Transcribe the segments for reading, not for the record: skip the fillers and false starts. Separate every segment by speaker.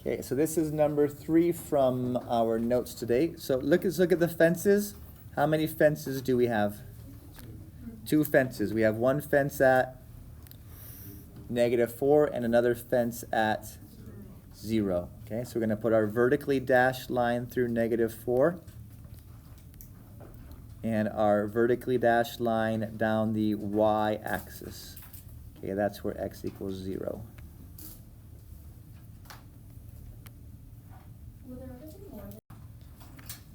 Speaker 1: Okay, so this is number 3 from our notes today. So let's look at the fences. How many fences do we have? 2 fences. We have one fence at -4 and another fence at 0. Okay, so we're going to put our vertically dashed line through -4 and our vertically dashed line down the y-axis. Okay, that's where x equals 0.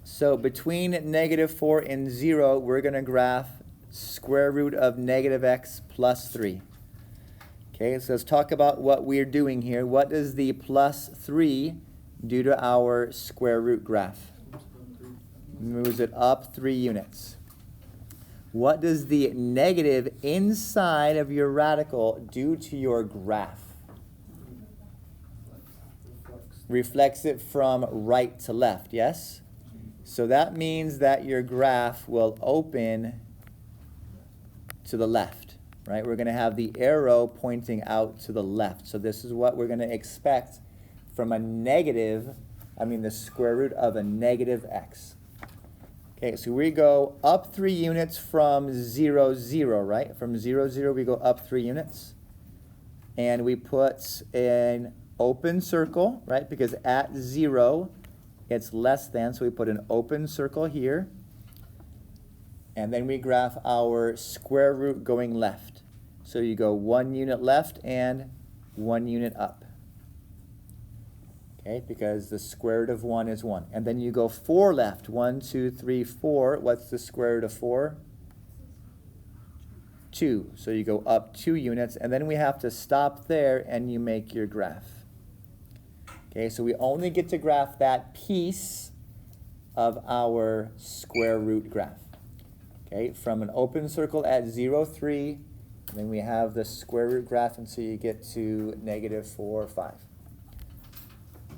Speaker 1: So between -4 and 0, we're going to graph square root of -x plus 3. Okay, so let's talk about what we're doing here. What does the plus 3 do to our square root graph? Moves it up 3 units. What does the negative inside of your radical do to your graph? Reflects it from right to left, yes? So that means that your graph will open to the left, right? We're going to have the arrow pointing out to the left. So this is what we're going to expect from the square root of a -x. Okay, so we go up 3 units from 0, 0, right? From 0, 0, we go up 3 units. And we put an open circle, right? Because at 0, it's less than, so we put an open circle here. And then we graph our square root going left. So you go 1 unit left and 1 unit up. Okay, because the square root of 1 is 1. And then you go 4 left. 1, 2, 3, 4. What's the square root of 4? 2. So you go up 2 units. And then we have to stop there and you make your graph. Okay, so we only get to graph that piece of our square root graph. Okay, from an open circle at 0, 3. And then we have the square root graph until you get to -4, 5.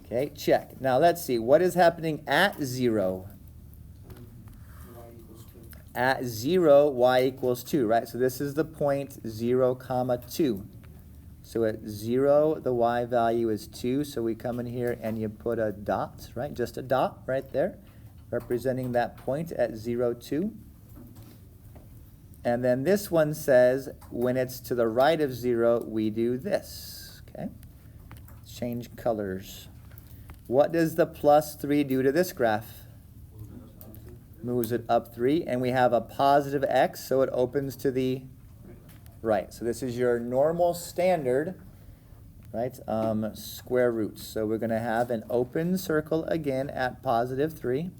Speaker 1: Okay, check. Now let's see. What is happening at 0? At 0, y equals 2, right? So this is the point 0, 2. So at 0, the y value is 2. So we come in here and you put a dot, right? Just a dot right there, representing that point at 0, 2. And then this one says when it's to the right of 0, we do this. Okay? Change colors. What does the plus 3 do to this graph? Moves it up 3. And we have a positive x, so it opens to the right. So this is your normal standard, right, square roots. So we're going to have an open circle again at +3.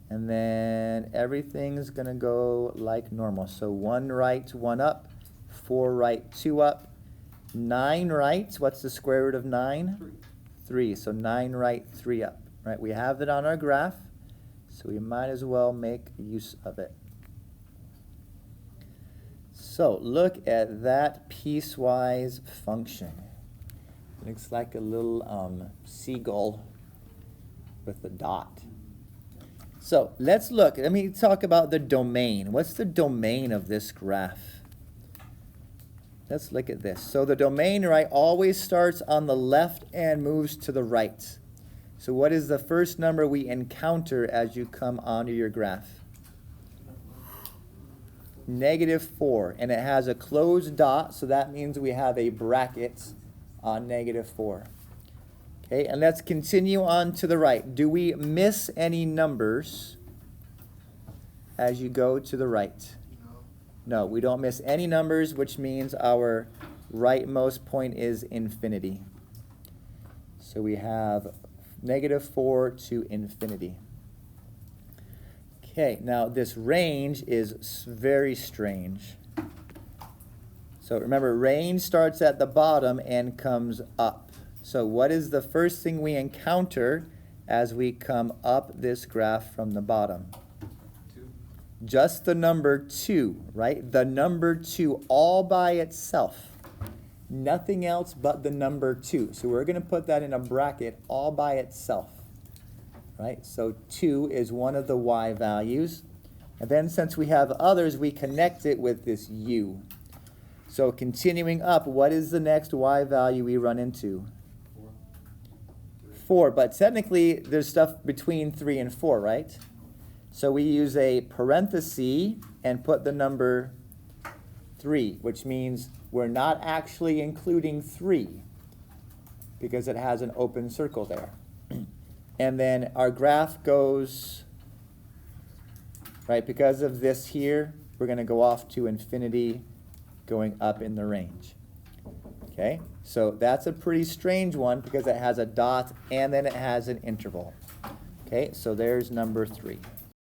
Speaker 1: And then everything's going to go like normal. So 1 right, 1 up, 4 right, 2 up, 9 right. What's the square root of 9? 3. So 9 right, 3 up. Right? We have it on our graph, so we might as well make use of it. So look at that piecewise function. Looks like a little seagull with a dot. So let's look. Let me talk about the domain. What's the domain of this graph? Let's look at this. So the domain, right, always starts on the left and moves to the right. So what is the first number we encounter as you come onto your graph? -4. And it has a closed dot, so that means we have a bracket on -4. Okay, and let's continue on to the right. Do we miss any numbers as you go to the right? No, we don't miss any numbers, which means our rightmost point is infinity. So we have -4 to infinity. Okay, now this range is very strange. So remember, range starts at the bottom and comes up. So what is the first thing we encounter as we come up this graph from the bottom?
Speaker 2: 2.
Speaker 1: Just the number 2, right? The number 2 all by itself. Nothing else but the number 2. So we're going to put that in a bracket all by itself. Right? So 2 is one of the y values. And then since we have others, we connect it with this u. So continuing up, what is the next y value we run into? 4, but technically there's stuff between 3 and 4, right? So we use a parenthesis and put the number 3, which means we're not actually including 3 because it has an open circle there. And then our graph goes, right, because of this here, we're going to go off to infinity going up in the range. Okay, so that's a pretty strange one because it has a dot and then it has an interval. Okay, so there's number 3.